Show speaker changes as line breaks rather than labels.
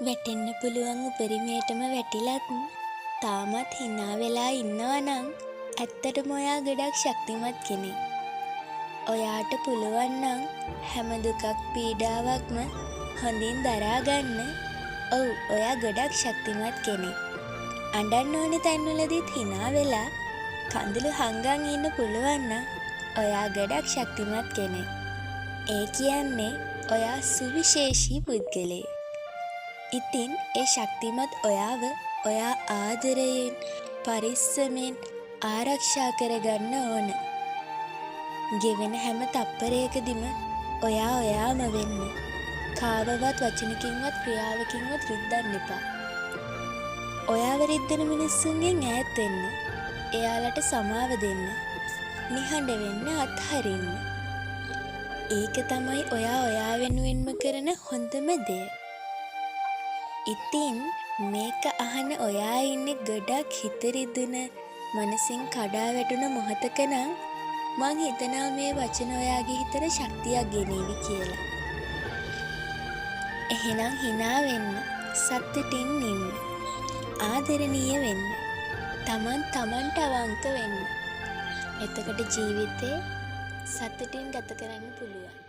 වැටෙන්න පුළුවන් උපරිමයටම වැටිලත් තාමත් hina වෙලා ඉන්නවා නම් ඇත්තටම ඔයා ගොඩක් ශක්තිමත් කෙනෙක්. ඔයාට පුළුවන් නම් හැම දුකක් පීඩාවක්ම හොඳින් දරා ගන්න. ඔව්, ඔයා ගොඩක් ශක්තිමත් කෙනෙක්. අඬන්න ඕන තැන්වලදීත් hina වෙලා කඳුළු හංගන් ඉන්න පුළුවන් නම් ඔයා ගොඩක් ශක්තිමත් කෙනෙක්. ඒ කියන්නේ ඔයා සුවිශේෂී පුද්ගලයෙක්. ඉතින් ඒ ශක්තිමත් ඔයාව ඔයා ආදරයෙන් පරිස්සමෙන් ආරක්ෂා කරගන්න ඕන. ගෙවෙන හැම තප්පරයකදීම ඔයා ඔයාම වෙන්න. කාවවත් වචනකින්වත් ක්‍රියාවකින්වත් රිද්දන්න එපා. ඔයාව රිද්දන මිනිස්සුන්ගෙන් ඈත් වෙන්න. එයාලට සමාව දෙන්න. නිහඬ වෙන්න, අත්හරින්න. ඒක තමයි ඔයා ඔයා වෙනුවෙන්ම කරන හොඳම දේ. ඉතින් මේක අහන ඔයා ඉන්නේ ගොඩක් හිත රිදුන, මනසින් කඩා වැටුණ මොහොතක නම් මං හිතනවා මේ වචන ඔයාගේ හිතට ශක්තියක් ගෙනේවි කියලා. එහෙනම් hina වෙන්න, සතුටින් ඉන්න, ආදරණීය වෙන්න, තමන්ට අවංක වෙන්න. එතකොට ජීවිතේ සතුටින් ගත කරන්න පුළුවන්.